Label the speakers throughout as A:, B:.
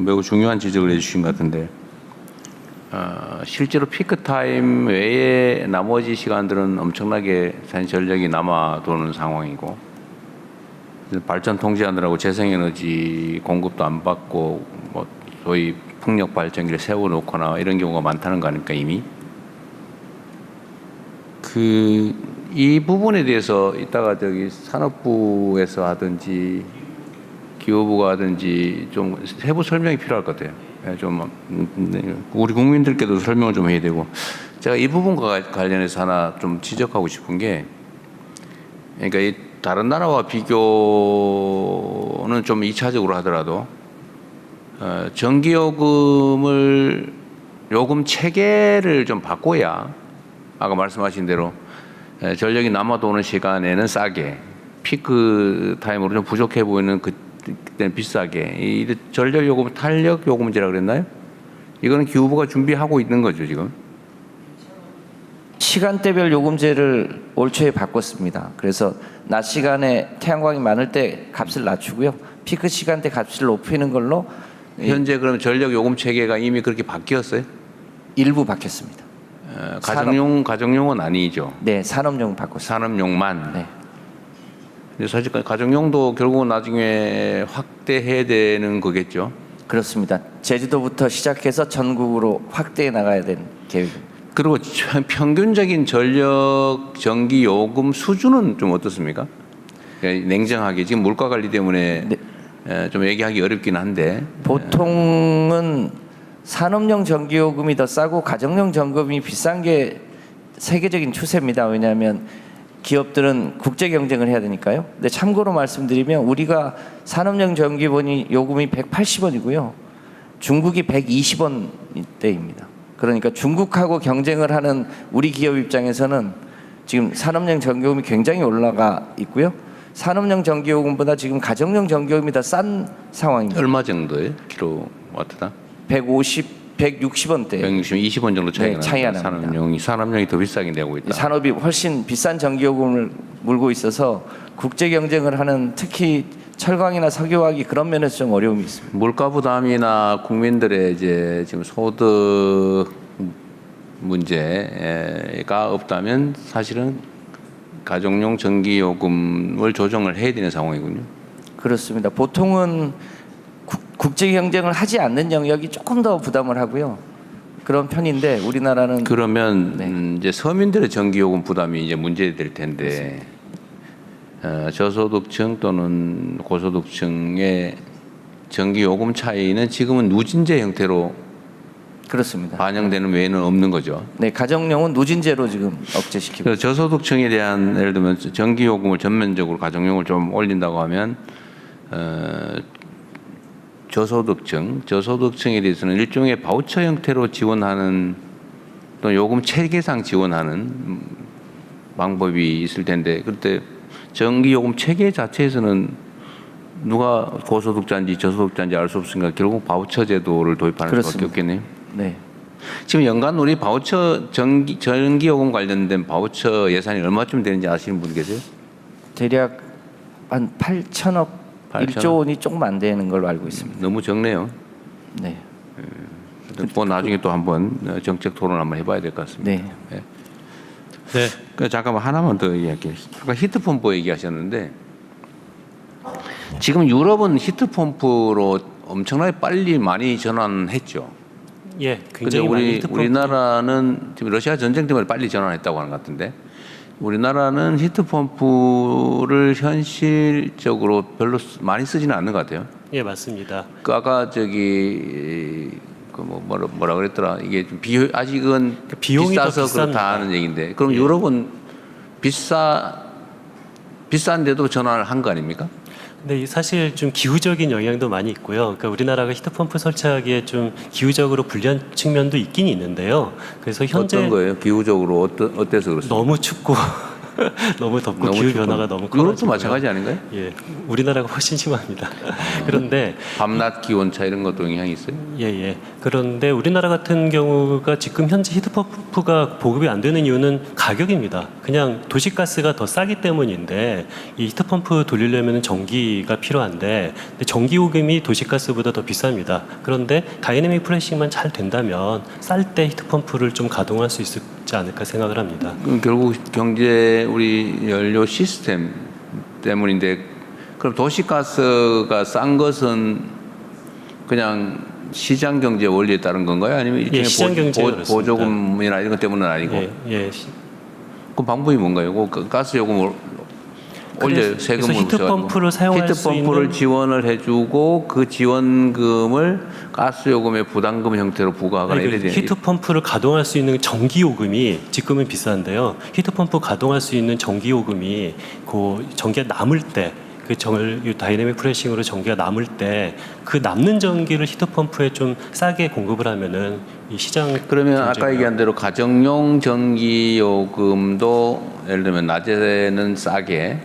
A: 매우 중요한 지적을 해주신 것 같은데 실제로 피크 타임 외에 나머지 시간들은 엄청나게 사실 전력이 남아 도는 상황이고 발전 통제하느라고 재생에너지 공급도 안 받고 뭐 소위 풍력 발전기를 세워놓거나 이런 경우가 많다는 거 아닙니까 이미? 이 부분에 대해서 이따가 저기 산업부에서 하든지 기후부가 하든지 좀 세부 설명이 필요할 것 같아요. 좀 우리 국민들께도 설명을 좀 해야 되고 제가 이 부분과 관련해서 하나 좀 지적하고 싶은 게 그러니까 이 다른 나라와 비교는 좀 2차적으로 하더라도 전기요금을 요금 체계를 좀 바꿔야 아까 말씀하신 대로 전력이 남아 도는 시간에는 싸게 피크 타임으로 좀 부족해 보이는 그때는 비싸게 이 전력 요금 탄력 요금제라 그랬나요? 이거는 기후부가 준비하고 있는 거죠 지금.
B: 시간대별 요금제를 올 초에 바꿨습니다. 그래서 낮 시간에 태양광이 많을 때 값을 낮추고요. 피크 시간대 값을 높이는 걸로
A: 현재 그럼 전력 요금 체계가 이미 그렇게 바뀌었어요?
B: 일부 바뀌었습니다.
A: 가정용은 아니죠.
B: 네, 산업용 바꿨습니다.
A: 산업용만.
B: 네.
A: 근데 사실 가정용도 결국은 나중에 확대해야 되는 거겠죠.
B: 그렇습니다. 제주도부터 시작해서 전국으로 확대해 나가야 되는 계획입니다.
A: 그리고 평균적인 전력 전기 요금 수준은 좀 어떻습니까? 냉정하게 지금 물가 관리 때문에
B: 네.
A: 좀 얘기하기 어렵긴 한데
B: 보통은 산업용 전기요금이 더 싸고 가정용 전기요금이 비싼 게 세계적인 추세입니다. 왜냐하면 기업들은 국제 경쟁을 해야 되니까요. 근데 참고로 말씀드리면 우리가 산업용 전기요금이 180원이고요. 중국이 120원대입니다. 그러니까 중국하고 경쟁을 하는 우리 기업 입장에서는 지금 산업용 전기요금이 굉장히 올라가 있고요. 산업용 전기요금보다 지금 가정용 전기요금이 더 싼 상황입니다.
A: 얼마 정도예요? 킬로와트당?
B: 160원대.
A: 20원 정도 차이가
B: 네, 차이가
A: 납니다.
B: 납니다.
A: 산업용이 더 비싸게 내고 있다.
B: 산업이 훨씬 비싼 전기요금을 물고 있어서 국제 경쟁을 하는 특히 철강이나 석유화학이 그런 면에서 좀 어려움이 있습니다.
A: 물가 부담이나 국민들의 이제 지금 소득 문제가 없다면 사실은 가정용 전기요금을 조정을 해야 되는 상황이군요.
B: 그렇습니다. 보통은 국제 경쟁을 하지 않는 영역이 조금 더 부담을 하고요. 그런 편인데 우리나라는
A: 그러면 이제 서민들의 전기요금 부담이 이제 문제될 텐데 저소득층 또는 고소득층의 전기요금 차이는 지금은 누진제 형태로
B: 그렇습니다.
A: 반영되는 외에는 없는 거죠.
B: 네, 가정용은 누진제로 지금 억제시키고.
A: 그래서 저소득층에 대한 예를 들면 전기요금을 전면적으로 가정용을 좀 올린다고 하면 저소득층에 대해서는 일종의 바우처 형태로 지원하는 또 요금 체계상 지원하는 방법이 있을 텐데 그때 전기요금 체계 자체에서는 누가 고소득자인지 저소득자인지 알 수 없으니까 결국 바우처 제도를 도입하는 수밖에 없겠네요.
B: 네.
A: 지금 연간 우리 바우처 전기요금 관련된 바우처 예산이 얼마쯤 되는지 아시는 분 계세요?
B: 대략 한 8천억 1조 원이 조금 안 되는 걸로 알고 있습니다.
A: 너무 적네요.
B: 네.
A: 뭐 나중에 또 한번 정책 토론 한번 해봐야 될 것 같습니다.
B: 네.
A: 네.
C: 네.
A: 잠깐만 하나만 더 이야기해. 아까 히트펌프 얘기하셨는데 지금 유럽은 히트펌프로 엄청나게 빨리 많이 전환했죠.
C: 예,
A: 근데
C: 굉장히 많이 히트펌프.
A: 우리나라는 지금 러시아 전쟁 때문에 빨리 전환했다고 하는 것 같은데 우리나라는 히트펌프를 현실적으로 별로 많이 쓰지는 않는 것 같아요.
C: 예, 맞습니다.
A: 그 아까 저기 그 뭐라 그랬더라 이게 좀 아직은
C: 비용이 더
A: 비싸서
C: 비쌉니다.
A: 그렇다 하는 얘기인데 그럼
C: 예.
A: 유럽은 비싼데도 전환을 한 거 아닙니까?
C: 근데 사실 좀 기후적인 영향도 많이 있고요. 그러니까 우리나라가 히트펌프 설치하기에 좀 기후적으로 불리한 측면도 있긴 있는데요. 그래서 현재
A: 어떤 거예요? 기후적으로 어때서 그렇습니까?
C: 너무 춥고 너무 덥고
A: 너무
C: 기후
A: 춥구나.
C: 변화가 너무 커.
A: 유럽도 마찬가지 아닌가요?
C: 예, 우리나라가 훨씬 심합니다. 그런데
A: 밤낮 기온 차 이런 것도 영향이 있어요?
C: 예. 그런데 우리나라 같은 경우가 지금 현재 히트펌프가 보급이 안 되는 이유는 가격입니다. 그냥 도시가스가 더 싸기 때문인데 이 히트펌프 돌리려면 전기가 필요한데 근데 전기요금이 도시가스보다 더 비쌉니다. 그런데 다이내믹 프레싱만 잘 된다면 쌀 때 히트펌프를 좀 가동할 수 있지 않을까 생각을 합니다.
A: 그럼 결국 경제 우리 연료 시스템 때문인데 그럼 도시가스가 싼 것은 그냥 시장 경제 원리에 따른 건가요? 아니면 일종의
C: 시장 경제가 그렇습니다.
A: 보조금이나 이런 것 때문은 아니고?
C: 예.
A: 그 방법이 뭔가요? 그 가스 요금을 올려 세금을
C: 그래서 히트펌프를 사용할 수
A: 히트펌프를
C: 있는
A: 지원을 해주고 그 지원금을 가스 요금의 부담금 형태로 부과하거나 이래야 되는
C: 히트펌프를 가동할 수 있는 전기요금이 지금은 비싼데요. 히트펌프 가동할 수 있는 전기요금이 그 전기가 남을 때 그 다이내믹 프레싱으로 전기가 남을 때 그 남는 전기를 히트펌프에 좀 싸게 공급을 하면은 이 시장
A: 그러면 아까
C: 경제가
A: 얘기한 대로 가정용 전기요금도 예를 들면 낮에는 싸게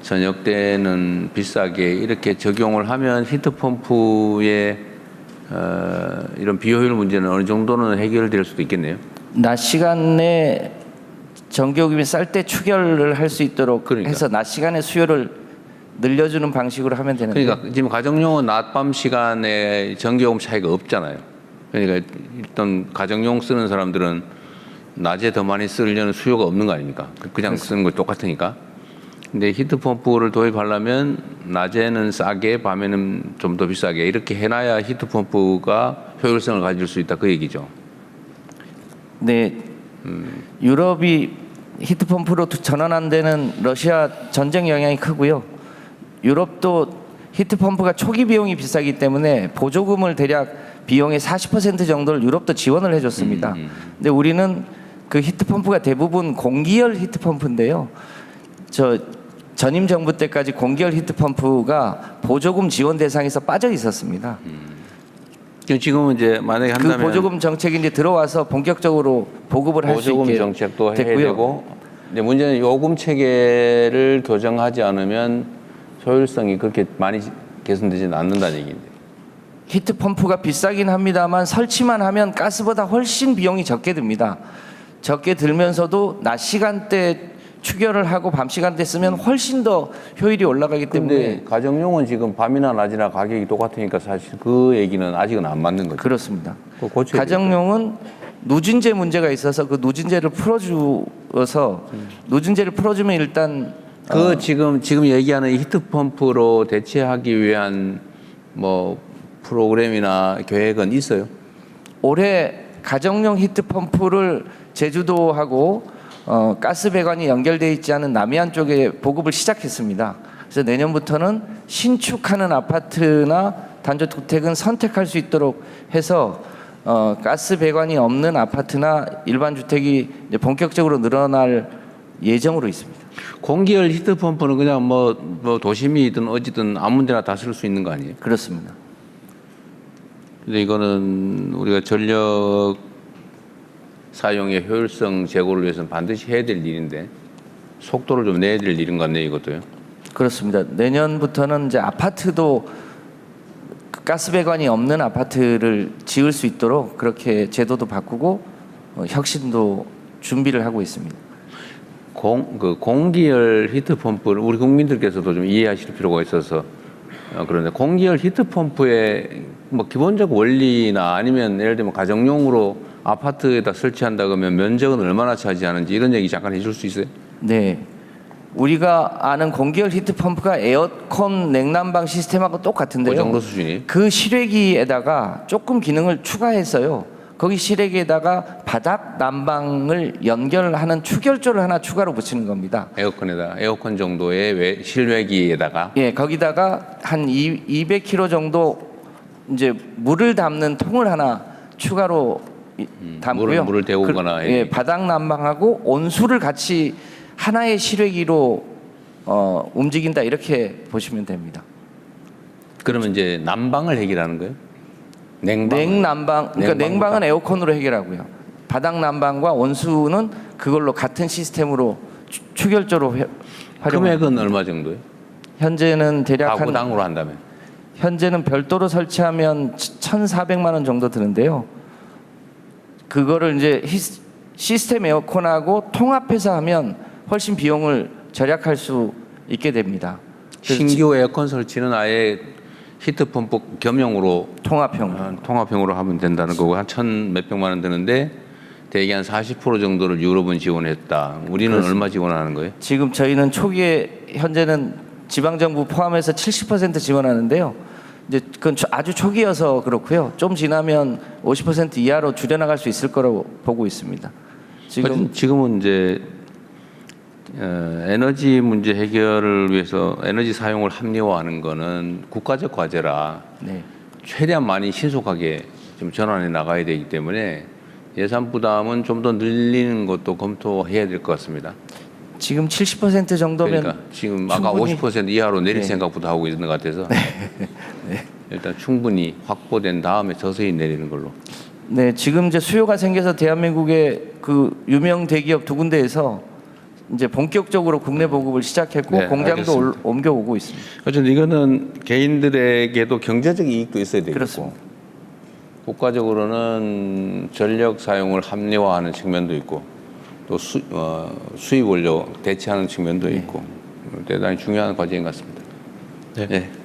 A: 저녁 때는 비싸게 이렇게 적용을 하면 히트펌프의 이런 비효율 문제는 어느 정도는 해결될 수도 있겠네요.
B: 낮 시간에 전기요금이 쌀 때 추결을 할 수 있도록
A: 그러니까.
B: 해서 낮 시간에 수요를 늘려주는 방식으로 하면 되는데
A: 그러니까 지금 가정용은 낮밤 시간에 전기요금 차이가 없잖아요. 그러니까 일단 가정용 쓰는 사람들은 낮에 더 많이 쓰려는 수요가 없는 거 아닙니까? 그냥 쓰는 거 똑같으니까. 근데 히트펌프를 도입하려면 낮에는 싸게, 밤에는 좀 더 비싸게 이렇게 해놔야 히트펌프가 효율성을 가질 수 있다 그 얘기죠.
B: 네, 유럽이 히트펌프로 전환 안 되는 러시아 전쟁 영향이 크고요. 유럽도 히트펌프가 초기 비용이 비싸기 때문에 보조금을 대략 비용의 40% 정도를 유럽도 지원을 해줬습니다. 근데 우리는 그 히트펌프가 대부분 공기열 히트펌프인데요. 전임 정부 때까지 공기열 히트펌프가 보조금 지원 대상에서 빠져 있었습니다.
A: 지금은 이제 만약에
B: 그
A: 한다면
B: 보조금 정책이 이제 들어와서 본격적으로 보급을 할 수
A: 보조금
B: 있게
A: 정책도 해야
B: 됐고요.
A: 되고 근데 문제는 요금 체계를 교정하지 않으면 효율성이 그렇게 많이 개선되지는 않는다는 얘기인데.
B: 히트펌프가 비싸긴 합니다만 설치만 하면 가스보다 훨씬 비용이 적게 듭니다. 적게 들면서도 낮 시간대 추결을 하고 밤 시간대 쓰면 훨씬 더 효율이 올라가기 때문에
A: 근데 가정용은 지금 밤이나 낮이나 가격이 똑같으니까 사실 그 얘기는 아직은 안 맞는 거죠.
B: 그렇습니다.
A: 그거 고쳐야
B: 가정용은 누진제 문제가 있어서 그 누진제를 풀어주어서 누진제를 풀어주면 일단
A: 지금 얘기하는 이 히트펌프로 대체하기 위한 뭐 프로그램이나 계획은 있어요?
B: 올해 가정용 히트펌프를 제주도하고 가스 배관이 연결되어 있지 않은 남해안 쪽에 보급을 시작했습니다. 그래서 내년부터는 신축하는 아파트나 단독주택은 선택할 수 있도록 해서 가스 배관이 없는 아파트나 일반 주택이 이제 본격적으로 늘어날 예정으로 있습니다.
A: 공기열 히트펌프는 그냥 뭐 도심이든 어디든 아무 데나 다 쓸 수 있는 거 아니에요?
B: 그렇습니다.
A: 근데 이거는 우리가 전력 사용의 효율성 제고를 위해서는 반드시 해야 될 일인데 속도를 좀 내야 될 일인 것 같네요, 이것도요.
B: 그렇습니다. 내년부터는 이제 아파트도 가스 배관이 없는 아파트를 지을 수 있도록 그렇게 제도도 바꾸고 혁신도 준비를 하고 있습니다.
A: 공기열 히트펌프를 우리 국민들께서도 좀 이해하실 필요가 있어서 그런데 공기열 히트펌프의 뭐 기본적 원리나 아니면 예를 들면 가정용으로 아파트에다 설치한다 그러면 면적은 얼마나 차지하는지 이런 얘기 잠깐 해줄 수 있어요?
B: 네. 우리가 아는 공기열 히트펌프가 에어컨 냉난방 시스템하고 똑같은데요.
A: 그 정도 수준이?
B: 그 실외기에다가 조금 기능을 추가했어요. 거기 실외기에다가 바닥 난방을 연결하는 추결조를 하나 추가로 붙이는 겁니다.
A: 에어컨 정도의 실외기에다가
B: 예, 거기다가 한 200kg 정도 이제 물을 담는 통을 하나 추가로 담고요.
A: 물을 데우거나
B: 예, 바닥 난방하고 온수를 같이 하나의 실외기로 움직인다 이렇게 보시면 됩니다.
A: 그러면 이제 난방을 해결하는 거예요?
B: 냉난방, 그러니까 냉방은 에어컨으로 해결하고요. 바닥 난방과 온수는 그걸로 같은 시스템으로 추결조로 활용.
A: 금액은 얼마 정도예요?
B: 현재는 대략 한
A: 가구당으로 한다면.
B: 현재는 별도로 설치하면 1,400만 원 정도 드는데요. 그거를 이제 시스템 에어컨하고 통합해서 하면 훨씬 비용을 절약할 수 있게 됩니다. 그래서
A: 신규 에어컨 설치는 아예 히트펌프 겸용으로
B: 통합형.
A: 통합형으로 하면 된다는 거고 한 1,000몇백만 원 드는데 대개 한 40% 정도를 유럽은 지원했다. 우리는 얼마 지원하는 거예요?
B: 지금 저희는 초기에 현재는 지방정부 포함해서 70% 지원하는데요. 이제 그건 아주 초기여서 그렇고요. 좀 지나면 50% 이하로 줄여나갈 수 있을 거라고 보고 있습니다.
A: 지금은 이제 에너지 문제 해결을 위해서 에너지 사용을 합리화하는 거는 국가적 과제라
B: 네.
A: 최대한 많이 신속하게 좀 전환해 나가야 되기 때문에 예산 부담은 좀 더 늘리는 것도 검토해야 될 것 같습니다.
B: 지금 70% 정도면
A: 그러니까 지금 아까
B: 충분히-
A: 50% 이하로 내릴
B: 네.
A: 생각부터 하고 있는 것 같아서 일단 충분히 확보된 다음에 서서히 내리는 걸로.
B: 네, 지금 이제 수요가 생겨서 대한민국의 그 유명 대기업 두 군데에서 이제 본격적으로 국내 보급을 시작했고
A: 네,
B: 공장도
A: 알겠습니다.
B: 옮겨오고 있습니다.
A: 어쨌든 이거는 개인들에게도 경제적 이익도 있어야 되겠고
B: 그렇습니다.
A: 국가적으로는 전력 사용을 합리화하는 측면도 있고 또 수입 원료 대체하는 측면도 있고 대단히 중요한 과제인 것 같습니다.
C: 네.
A: 네.